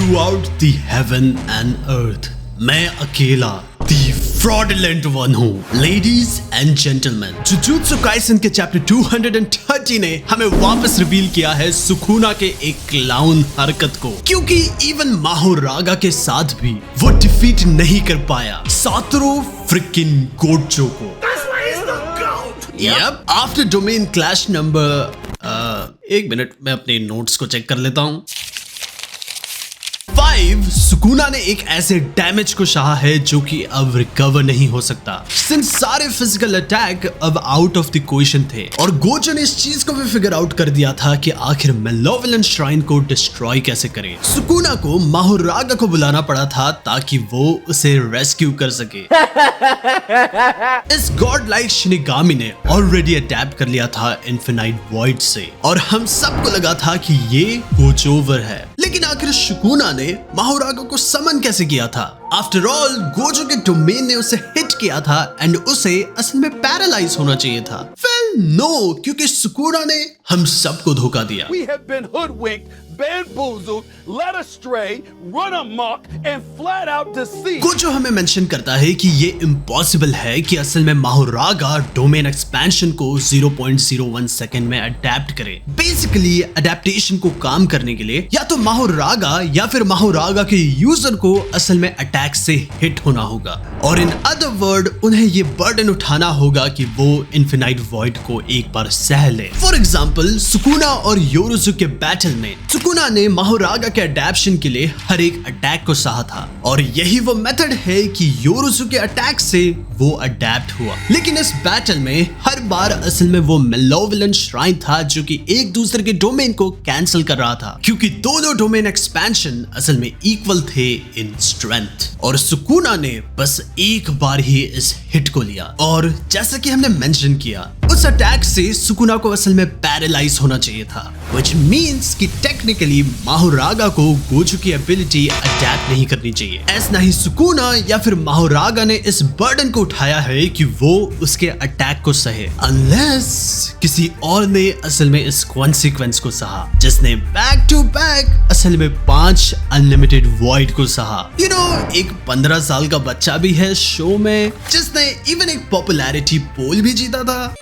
throughout the heaven and earth. मैं अकेला the fraudulent one हूँ। Ladies and gentlemen, jujutsu Kaisen के chapter 230 ने हमें वापस रिवील किया है सुकुना के एक क्लाउन हरकत को, क्योंकि इवन माहोरागा के साथ भी वो डिफीट नहीं कर पाया सातोरू फ्रिकिंग गोटजो को। Yep, after domain clash number एक मिनट, मैं अपने नोट्स को चेक कर लेता हूँ। 5 सुकुना ने एक ऐसे डैमेज को सहा है जो कि अब रिकवर नहीं हो सकता, सिंस सारे फिजिकल अटैक अब आउट ऑफ द क्वेश्चन थे। और गोजो ने इस चीज को भी फिगर आउट कर दिया था कि आखिर मेलोविलेंट श्राइन को डिस्ट्रॉय कैसे करें। सुकुना को माहोरागा को बुलाना पड़ा था ताकि वो उसे रेस्क्यू कर सके। इस गॉड लाइक शिनिगामी ने ऑलरेडी अडैप्ट कर लिया था इन्फिनाइट वॉइड से, और हम सबको लगा था कि ये गोजोवर है। लेकिन आखिर सुकुना ने माहोरागा को समन कैसे किया था? आफ्टर ऑल गोजो के डोमेन ने उसे हिट किया था एंड उसे असल में पैरालाइज होना चाहिए था। वेल नो, क्योंकि सुकुना ने हम सबको धोखा दिया। We have been hoodwinked, bamboozled, led astray, run amok and flat out deceived. Gojo हमें मेंशन करता है कि ये इम्पॉसिबल है कि असल में माहोरागा डोमेन एक्सपेंशन को 0.01 सेकंड में अडेप्ट करे। बेसिकली अडेप्टेशन को काम करने के लिए या तो माहोरागा या फिर माहोरागा के यूजर को असल में अटैक से हिट होना होगा, और इन अदर वर्ड उन्हें ये बर्डन उठाना होगा कि वो इन्फिनाइट वॉइड को एक बार सह ले। फॉर एग्जाम्पल सुकुना और योरुजु के बैटल में सुकुना ने माहोरागा के अडेप्शन के लिए हर एक अटैक को सहा था, और यही वो मेथड है कि योरुजु के अटैक से वो अडेप्ट हुआ। लेकिन इस बैटल में हर बार असल में वो मेलोविलेंट श्राइन था जो कि एक दूसरे के डोमेन को कैंसिल कर रहा था, क्योंकि दोनों डोमेन एक्सपेंशन असल में इक्वल थे इन स्ट्रेंथ। और सुकुना ने बस एक बार ही इस हिट को लिया, और जैसा कि हमने मेंशन किया उस अटैक से सुकुना को असल में पैरालाइज होना चाहिए था, which means कि टेक्निकली माहोरागा को गोजो की एबिलिटी अडैप्ट नहीं करनी चाहिए। ऐसा ही सुकुना या फिर माहोरागा ने इस बर्डन को उठाया है कि वो उसके अटैक को सहे, अनलेस किसी और ने असल में इस कॉन्सिक्वेंस को सहा, जिसने बैक टू बैक असल में 5 अनलिमिटेड वॉइड को सहा। यू नो, एक 15 साल का बच्चा भी है शो में जिसने इवन एक पॉपुलैरिटी पोल भी जीता था।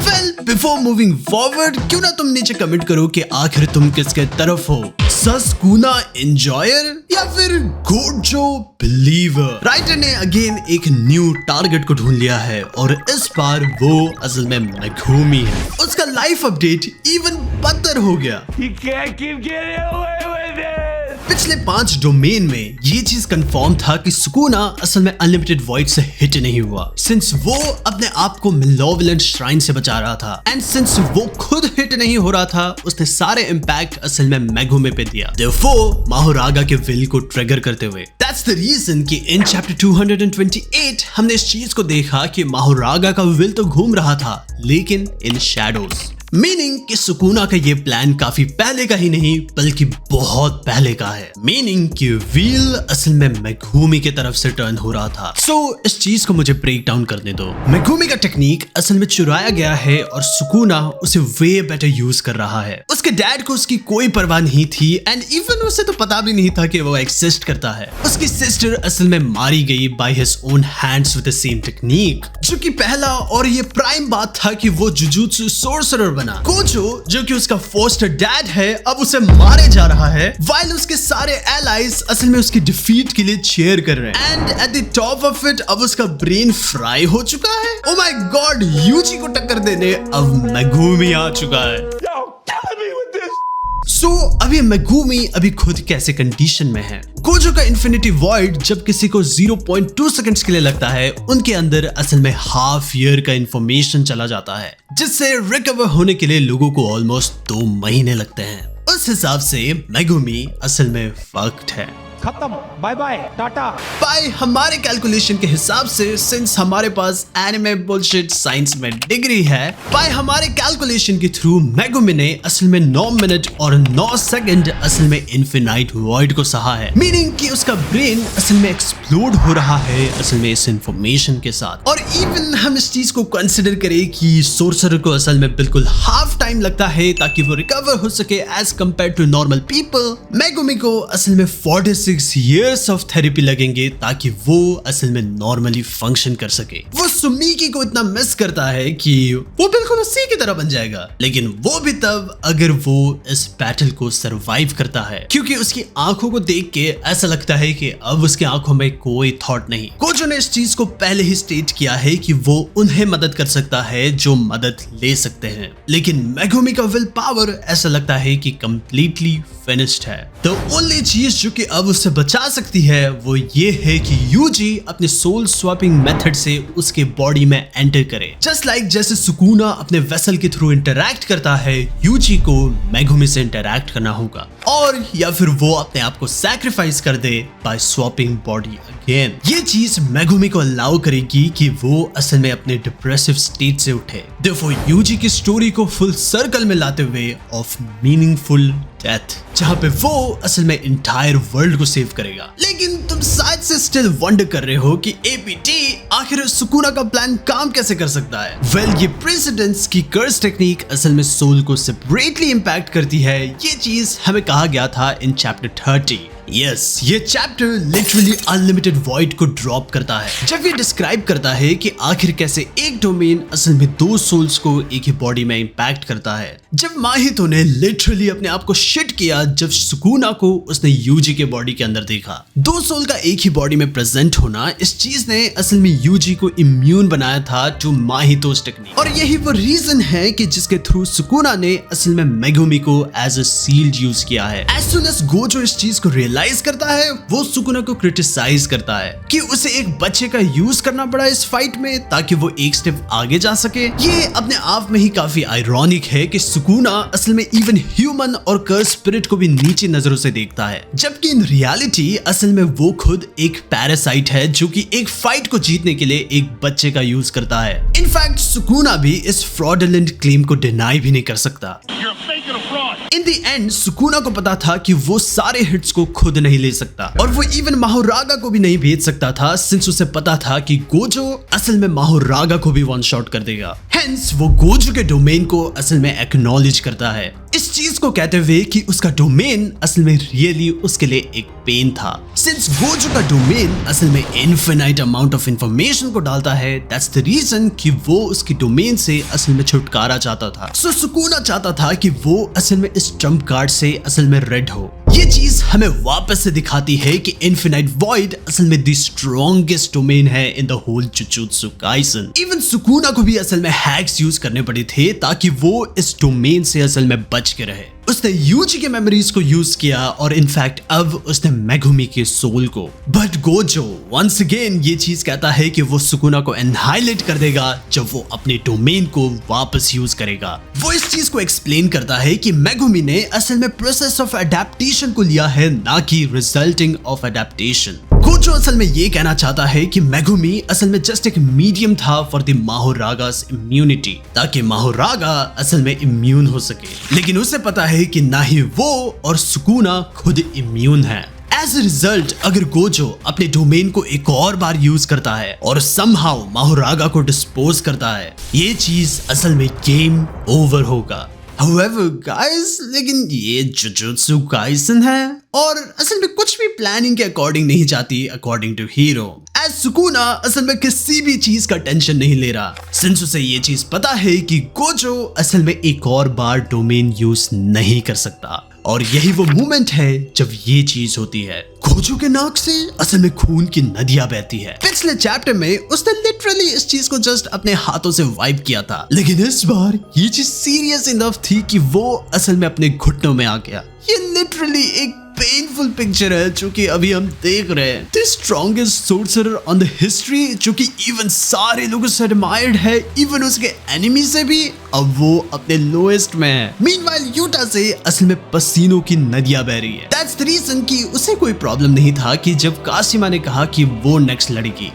वेल, बिफोर मूविंग फॉरवर्ड, क्यों ना तुम नीचे कमेंट करो कि आखिर तुम किसके तरफ हो, सुकुना एंजॉयर या फिर गोजो बिलीवर। राइटर ने अगेन एक न्यू टारगेट को ढूंढ लिया है, और इस बार वो असल में मेगुमी है। उसका लाइफ अपडेट इवन बदतर हो गया। You can't keep getting away with it. पिछले 5 डोमेन में ये चीज कंफर्म था कि सुकुना असल में अनलिमिटेड वॉइड से हिट नहीं हुआ, सिंस वो अपने आप को मेलोविलेंट श्राइन से बचा रहा था, एंड सिंस वो खुद हिट नहीं हो रहा था उसने सारे इंपैक्ट असल में मेगुमी पे दिया, देयरफॉर माहोरागा के विल को ट्रिगर करते हुए। दैट्स द रीजन कि इन चैप्टर 228 हमने इस चीज को देखा कि माहोरागा का विल तो घूम रहा था लेकिन इन शैडोज। मीनिंग कि सुकुना का ये प्लान काफी पहले का ही नहीं बल्कि बहुत पहले का है। मीनिंग कि व्हील असल में मेगुमी की तरफ से टर्न हो रहा था। सो इस चीज को मुझे ब्रेक डाउन करने दो। मेगुमी का टेक्निक असल में चुराया गया है और सुकुना उसे वे बेटर यूज कर रहा है। उसके डैड को उसकी कोई परवाह नहीं थी, एंड इवन उसे तो पता भी नहीं था कि वो एक्सिस्ट करता है। उसकी सिस्टर असल में मारी गई by his own hands with the same technique, जो कि पहला और ये प्राइम बात था कि वो जुजुत्सु सोर्सरर बना। गोजो जो कि उसका फोस्टर डैड है अब उसे मारे जा रहा है, while उसके सारे एलाइज असल में उसकी डिफीट के लिए चीयर कर रहे हैं, and at the top of it अब उसका ब्रेन फ्राई हो चुका है। ओ माय गॉड, यूजी को टक्कर देने अब मेगुमी आ चुका है। Yo, killing me with this. सो अभी मेगुमी अभी खुद कैसे कंडीशन में है? गोजो का इन्फिनिटी वॉइड जब किसी को 0.2 सेकंड्स के लिए लगता है, उनके अंदर असल में हाफ ईयर का इंफॉर्मेशन चला जाता है, जिससे रिकवर होने के लिए लोगों को ऑलमोस्ट 2 महीने लगते हैं। उस हिसाब से मेगुमी असल में फक्ड है। खत्म, बाय बाय, टाटा। बाय हमारे कैलकुलेशन के हिसाब से, सिंस हमारे पास एनिमे बुलशिट साइंस में डिग्री है, बाय हमारे कैलकुलेशन के थ्रू मेगुमी ने असल में 9 मिनट और 9 सेकंड असल में इन्फिनाइट वॉइड को सहा है। मीनिंग कि उसका ब्रेन असल में एक्सप्लोड हो रहा है असल में इस इंफॉर्मेशन के साथ। और इवन हम इस चीज को कंसिडर करें कि सोर्सरर को असल में बिल्कुल हाफ टाइम टाइम लगता है ताकि वो रिकवर हो सके as compare to normal people, Megumi को असल में 46 years ऑफ थेरेपी लगेंगे ताकि वो असल में नॉर्मली फंक्शन कर सके। वो सुमीकी को इतना मिस करता है कि वो बिल्कुल उसी की तरह बन जाएगा, लेकिन वो भी तब अगर वो इस बैटल को सरवाइव करता है, क्योंकि उसकी आंखों को देख के ऐसा लगता है कि अब उसकी आंखों में कोई थॉट नहीं। गोजो ने इस चीज को पहले ही स्टेट किया है कि वो उन्हें मदद कर सकता है जो मदद ले सकते हैं, लेकिन मेगुमी का विल पावर ऐसा लगता है कि कंप्लीटली फिनिश्ड है। तो ओनली चीज जो कि अब उसे बचा सकती है वो ये है कि यूजी अपने सोल स्वैपिंग मेथड से उसके बॉडी में एंटर करे, जस्ट लाइक जैसे सुकुना अपने वेसल के थ्रू इंटरैक्ट करता है, यूजी को मेगुमी से इंटरैक्ट करना होगा, और या फिर वो अपने आप को सैक्रिफाइस कर दे बाय स्वैपिंग बॉडी अगेन। ये चीज मेगुमी को अलाउ करेगी कि वो असल में अपने डिप्रेसिव स्टेट से उठे। देयरफॉर यूजी की स्टोरी को फुल सर्कल में लाते हुए ऑफ मीनिंगफुल डेथ, जहां पे वो असल में इंटायर वर्ल्ड को सेव करेगा। लेकिन तुम शायद से स्टिल वंडर कर रहे हो कि एपीटी आखिर सुकुना का प्लान काम कैसे कर सकता है। वेल, ये प्रेसिडेंट्स की कर्स टेक्निक असल में सोल को सेपरेटली इंपैक्ट करती है। ये चीज हमें कहा गया था इन चैप्टर 30। यस, ये चैप्टर लिटरली अनलिमिटेड वॉइड को ड्रॉप करता है जब ये डिस्क्राइब करता है कि आखिर कैसे एक डोमेन असल में दो सोल्स को एक ही बॉडी में इंपैक्ट करता है। जब माहितो ने लिटरली अपने आप को शिट किया जब सुकुना को उसने यूजी के बॉडी के अंदर देखा। दो सोल का एक ही बॉडी में प्रेजेंट होना, इस चीज ने असल में यूजी को इम्यून बनाया था टू माहितोस टेक्निक, और यही वो रीजन है कि जिसके थ्रू सुकुना ने असल में मेगुमी को एज अ सील्ड यूज किया है। एज सून एज गोजो इस चीज को रियलाइज करता है, वो सुकुना को क्रिटिसाइज करता है कि उसे एक बच्चे का यूज करना पड़ा इस फाइट में ताकि वो एक स्टेप आगे जा सके। ये अपने आप में ही काफी आयरॉनिक है कि सुकुना असल में इवन ह्यूमन और कर्स स्पिरिट को भी नीची नजरों से देखता है, जबकि इन रियलिटी असल में वो खुद एक पैरासाइट है जो कि एक फाइट को जीतने के लिए एक बच्चे का यूज करता है। इनफैक्ट सुकुना भी इस फ्रॉडलेंट क्लेम को डिनाई भी नहीं कर सकता। इन द एंड सुकुना को पता था कि वो सारे हिट्स को खुद नहीं ले सकता, और वो इवन माहुरागा को भी नहीं भेज सकता था, सिंस उसे पता था कि गोजो असल में माहुरागा को भी वन शॉट कर देगा। हेंस वो गोजो के डोमेन को असल में एक्नॉलेज करता है, इस चीज को कहते हुए कि उसका डोमेन असल में रियली उसके लिए एक पेन था। सिंस गोजो का डोमेन असल में इनफिनाइट अमाउंट ऑफ इंफॉर्मेशन को डालता है, दैट्स द रीजन कि वो उसकी डोमेन से असल में छुटकारा चाहता था। सो सुकुना चाहता था कि वो असल में इस ट्रम्प कार्ड से असल में रेड हो। ये चीज हमें वापस से दिखाती है कि इनफिनाइट वॉइड असल में द स्ट्रॉन्गेस्ट डोमेन है in the whole Jujutsu Kaisen. Even Sukuna को भी असल में हैक्स यूज करने पड़े थे ताकि वो इस डोमेन से असल में बच के रहे। उसने यूजी के मेमोरीज को यूज किया और इनफैक्ट अब उसने मेगुमी के सोल को। बट गोजो वंस अगेन ये चीज कहता है कि वो सुकुना को एनहाइलेट कर देगा जब वो अपने डोमेन को वापस यूज करेगा। वो इस चीज को एक्सप्लेन करता है कि मेगुमी ने असल में प्रोसेस ऑफ अडेप्टेशन को लिया है, ना कि रिजल्टिंग ऑफ अडेप्टेशन। गोजो असल में ये कहना चाहता है कि मेगुमी असल में जस्ट एक मीडियम था फॉर द माहुरागास इम्यूनिटी, ताकि माहुरागा असल में इम्यून हो सके, लेकिन उसे पता है कि ना ही वो और सुकुना खुद इम्यून है। एज अ रिजल्ट अगर गोजो अपने डोमेन को एक और बार यूज करता है और समहाउ माहुरागा को डिस्पोज करता है, ये चीज असल में गेम ओवर होगा। However, guys, लेकिन ये जुजुत्सु काइसन है और असल में कुछ भी प्लानिंग के अकॉर्डिंग नहीं जाती according to hero. As Sukuna असल में किसी भी चीज का टेंशन नहीं ले रहा, सिंस उसे ये चीज पता है कि गोजो असल में एक और बार डोमेन यूज नहीं कर सकता, और यही वो मोमेंट है जब ये चीज होती है। गोजो के नाक से असल में खून की नदियां बहती है। पिछले चैप्टर में उसने लिटरली इस चीज को जस्ट अपने हाथों से वाइप किया था, लेकिन इस बार ये चीज सीरियस इनफ थी कि वो असल में अपने घुटनों में आ गया। ये लिटरली एक पेनफुल पिक्चर है जो कि अभी हम देख रहे हैं। The strongest sorcerer on the history, जो कि इवन सारे लोगों से एडमायर्ड है, इवन उसके एनिमी से भी, अब वो अपने लोएस्ट में है। मीनवाइल यूटा से असल में पसीनों की नदियां बह रही है। दैट्स द रीजन कि उसे कोई प्रॉब्लम नहीं था कि जब काशिमा ने कहा कि वो नेक्स्ट लड़ेगी।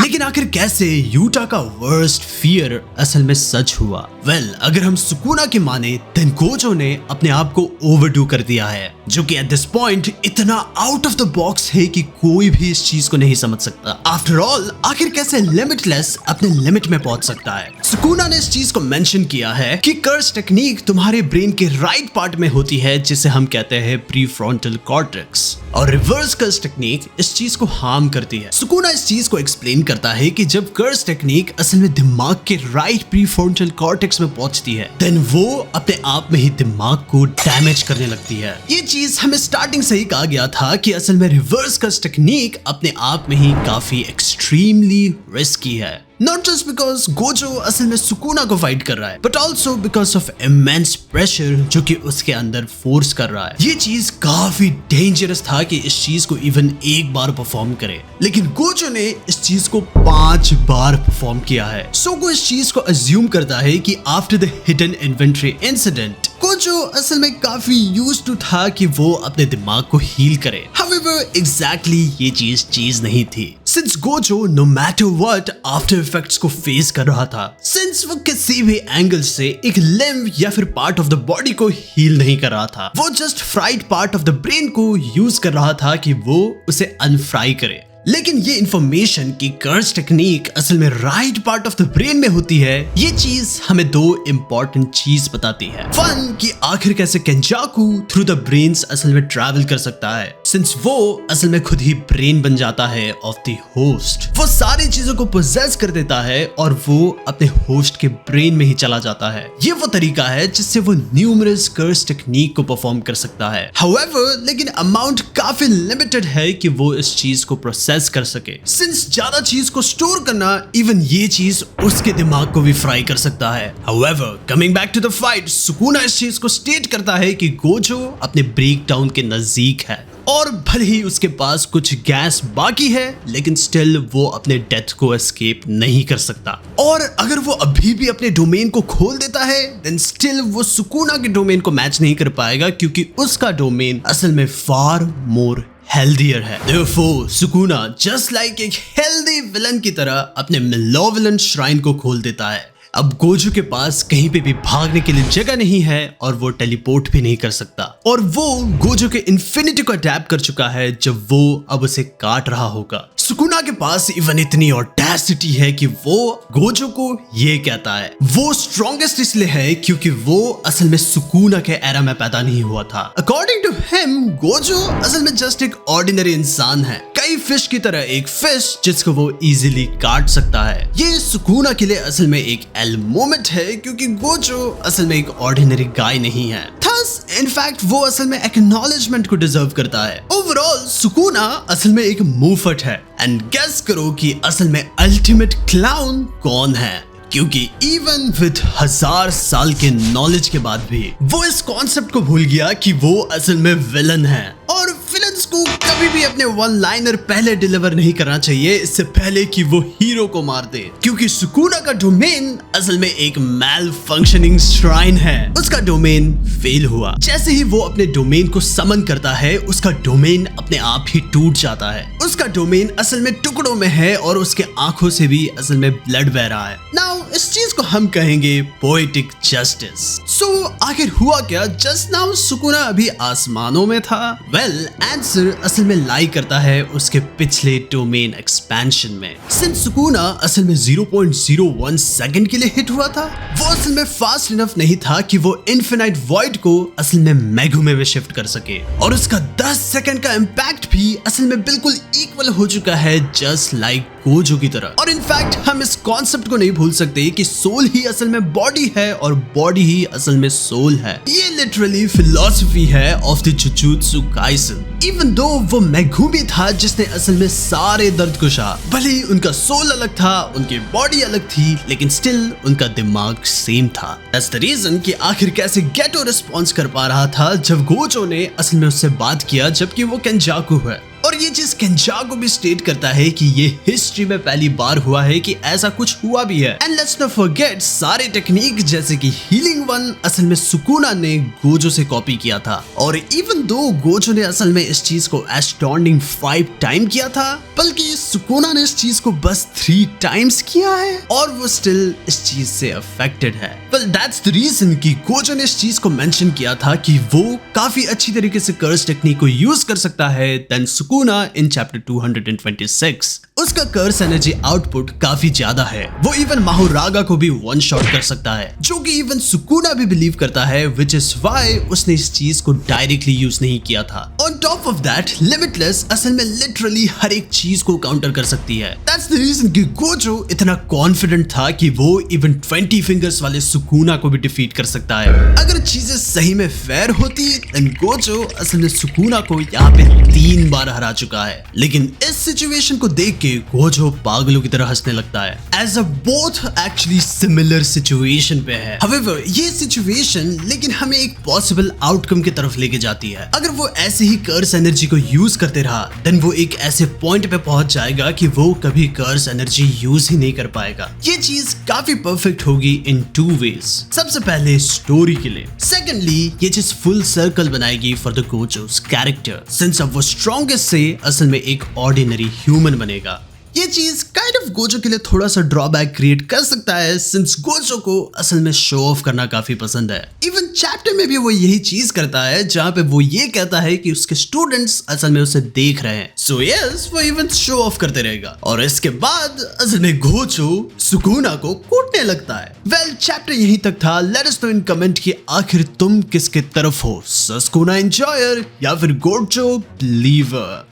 लेकिन आखिर कैसे यूटा का वर्स्ट फियर असल में सच हुआ? वेल, अगर हम सुकुना की माने देन गोजो ने अपने आप को ओवरडू कर दिया है, जो कि एट दिस पॉइंट इतना आउट ऑफ द बॉक्स है कि कोई भी इस चीज को नहीं समझ सकता। आफ्टर ऑल, आखिर कैसे लिमिटलेस अपने लिमिट में पहुंच सकता है? सुकुना ने इस चीज को मेंशन किया है कि कर्स टेक्निक तुम्हारे ब्रेन के राइट पार्ट में होती है, जिसे हम कहते हैं प्रीफ्रंटल कॉर्टेक्स, और रिवर्स कर्स टेक्निक इस चीज को हार्म करती है। सुकुना इस चीज को एक्सप्लेन करता है कि जब कर्स टेक्निक असल में दिमाग के राइट प्रीफ्रंटल कॉर्टेक्स में पहुंचती है, देन वो अपने आप में ही दिमाग को डैमेज करने लगती है। ये चीज हमें स्टार्टिंग से ही कहा गया था कि असल में रिवर्स कर्स टेक्निक अपने आप में ही काफी एक्सट्रीमली रिस्की है। Not just because गोजो असल में सुकुना को फाइट कर रहा है, but also because of immense pressure जो कि उसके अंदर फोर्स कर रहा है। ये चीज काफी डेंजरस था कि इस चीज को इवन एक बार परफॉर्म करे, लेकिन गोजो ने इस चीज को 5 बार परफॉर्म किया है। सोगो इस चीज को अज्यूम करता है कि after the hidden inventory incident Gojo असल में काफी यूज्ड टू था कि वो अपने दिमाग को हील करे। However, exactly ये चीज नहीं थी। Since Gojo no matter what after effects को फेस कर रहा था, सिंस वो किसी भी एंगल से एक लिम्ब या फिर पार्ट ऑफ द बॉडी को हील नहीं कर रहा था, वो just fried part of the brain को यूज कर रहा था कि वो उसे अनफ्राई करे। लेकिन ये इंफॉर्मेशन की कर्स टेक्निक असल में right part of the brain में होती है, ये चीज हमें 2 इंपॉर्टेंट चीज बताती है। वन, कि आखिर कैसे केंजाकू थ्रू द ब्रेन्स असल में ट्रैवल कर सकता है, सिंस वो असल में खुद ही ब्रेन बन जाता है ऑफ द होस्ट। वो सारी चीजों को पोजेस कर देता है और वो अपने होस्ट के ब्रेन में ही चला जाता है। ये वो तरीका है जिससे वो न्यूमरस कर्स टेक्निक को परफॉर्म कर सकता है। हाउएवर, लेकिन अमाउंट काफी लिमिटेड है कि वो इस चीज को प्रोसेस कर सके, सिंस ज्यादा चीज को स्टोर करना इवन ये चीज उसके दिमाग को भी फ्राई कर सकता है। However, coming back to the fight, Sukuna इस चीज को स्टेट करता है कि गोजो अपने ब्रेक डाउन के नजदीक है, और भले ही उसके पास कुछ गैस बाकी है, लेकिन स्टिल वो अपने डेथ को एस्केप नहीं कर सकता। और अगर वो अभी भी अपने डोमेन को खोल देता है, देन स्टिल वो सुकुना के डोमेन को मैच नहीं कर पाएगा, क्योंकि उसका डोमेन असल में फार मोर हेल्दियर है। Therefore, सुकुना जस्ट लाइक एक हेल्दी विलन की तरह अपने मेलोविलेंट श्राइन को खोल देता है। अब गोजो के पास कहीं पे भी भागने के लिए जगह नहीं है और वो टेलीपोर्ट भी नहीं कर सकता, और वो गोजो के इन्फिनिटी को अडैप्ट कर चुका है जब वो अब उसे काट रहा होगा। सुकुना के पास इवन इतनी ऑडेसिटी है कि वो गोजो को ये कहता है। वो स्ट्रॉन्गेस्ट इसलिए है क्योंकि वो असल में सुकुना के एरा में पैदा नहीं हुआ था। अकॉर्डिंग टू हिम, गोजो असल में जस्ट एक ऑर्डिनरी इंसान है, कई फिश की तरह एक फिश जिसको वो इजीली काट सकता है। ये सुकुना के लिए असल में एक एल मोमेंट है, क्योंकि गोजो असल में एक ऑर्डिनरी गाय नहीं है। थस इनफैक्ट वो असल में एक्नॉलेजमेंट को डिजर्व करता है। ओवरऑल सुकुना असल में एक मुफट है। एंड गेस करो कि असल में अल्टीमेट क्लाउन कौन है, क्योंकि इवन विद 1000 साल के नॉलेज के बाद भी वो इस कॉन्सेप्ट को भूल गया कि वो असल में विलन है। और विलन्स को कभी भी अपने वन लाइनर पहले डिलीवर नहीं करना चाहिए, इससे पहले कि वो हीरो को मार दे, क्योंकि सुकुना का डोमेन असल में एक मैल फंक्शनिंग श्राइन है। उसका डोमेन फेल हुआ। जैसे ही वो अपने डोमेन को समन करता है, उसका डोमेन अपने आप ही टूट जाता है। उसका डोमेन असल में टुकड़ों में है और उसके आंखों से भी असल में ब्लड बह रहा है। नाउ इस चीज को हम कहेंगे पोएटिक जस्टिस। सो आखिर हुआ क्या? जस्ट नाउ सुकुना अभी आसमानों में था। वेल, आंसर असल में लाई करता है उसके पिछले डोमेन एक्सपेंशन में। सिंस सुकुना असल में 0.01 सेकंड के लिए हिट हुआ था, वो असल में फास्ट इनफ नहीं था कि वो इनफिनाइट वॉइड को असल में मेगू में भी शिफ्ट कर सके, और उसका 10 सेकंड का इंपैक्ट भी असल में बिल्कुल इक्वल हो चुका है, जस्ट लाइक गोजो की तरह। और इनफैक्ट हम इस कॉन्सेप्ट को नहीं भूल सकते कि सोल ही असल में बॉडी है और बॉडी ही असल में सोल है। ये लिटरली फिलॉसफी है of the jujutsu Kaisen. Even though वो मेगुमी था जिसने असल में सारे दर्द को सहा, भले ही उनका सोल अलग था, उनकी बॉडी अलग थी, लेकिन स्टिल उनका दिमाग सेम था। दैट्स द रीजन कि आखिर कैसे गेटो रिस्पॉन्स कर पा रहा था जब गोजो ने असल में उससे बात किया जबकि वो केंजाकू है। और और ये चीज केंजा को भी स्टेट करता है कि ये हिस्ट्री में पहली बार हुआ है कि ऐसा कुछ हुआ भी है। एंड लेट्स नॉट फॉरगेट सारे टेक्निक जैसे कि हीलिंग वन असल में सुकुना ने गोजो से कॉपी किया था, और इवन दो गोजो ने असल में इस चीज को एस्टॉन्डिंग 5 टाइम किया था, बल्कि सुकुना ने इस चीज को बस 3 टाइम्स किया है और वो स्टिल इस चीज से अफेक्टेड है। वेल दैट्स द रीजन कि गोजो ने इस चीज को मेंशन किया था कि वो काफी अच्छी तरीके से कर्स टेक्निक को यूज कर सकता है देन सुकुना इन चैप्टर 226। उसका कर्स एनर्जी आउटपुट काफी ज्यादा है, वो इवन माहुरागा को भी वन शॉट कर सकता है, जो कि इवन सुकुना भी बिलीव करता है, विच इज व्हाई उसने इस चीज को डायरेक्टली यूज नहीं किया था। On top of that limitless असल में लिटरली हर एक चीज को काउंटर कर सकती है। दैट्स द रीजन कि गोजो इतना कॉन्फिडेंट था कि वो इवन 20 फिंगर्स वाले सुकुना को भी डिफीट कर सकता है। अगर चीजें सही में फेयर होती देन गोजो असल में सुकुना को यहाँ पे 3 बार हरा चुका है, लेकिन इस सिचुएशन को देख के गोजो पागलों की तरह हंसने लगता है, as a both actually similar situation पे है। However, ये सिचुएशन लेकिन हमें एक पॉसिबल आउटकम की तरफ लेके जाती है। अगर वो ऐसे ही कर्स एनर्जी को यूज करते रहा देन वो एक ऐसे पॉइंट पे पहुंच जाएगा कि वो कभी कर्स एनर्जी यूज ही नहीं कर पाएगा। ये चीज काफी परफेक्ट होगी इन 2 वेज। सबसे पहले स्टोरी के लिए, सेकेंडली ये चीज फुल सर्कल बनाएगी फॉर द गोजोस कैरेक्टर, सिंस अब वो स्ट्रॉन्गेस्ट से असल में एक ऑर्डिनरी ह्यूमन बनेगा। ये चीज काइंड ऑफ गोजो के लिए थोड़ा सा ड्रॉबैक क्रिएट कर सकता है, सिंस गोजो को असल में शो ऑफ करना काफी पसंद है। इवन चैप्टर में भी वो यही चीज करता है, जहाँ पे वो ये कहता है कि उसके स्टूडेंट्स असल में उसे देख रहे हैं, सो यस वो इवन शो ऑफ करते रहेगा। और इसके बाद असल में गोजो सुकुना को कूटने लगता है। वेल चैप्टर यहीं तक था। Let us know in comment कि आखिर तुम किसके तरफ हो, सस्कुना एंजॉयर या फिर गोजो बिलीवर।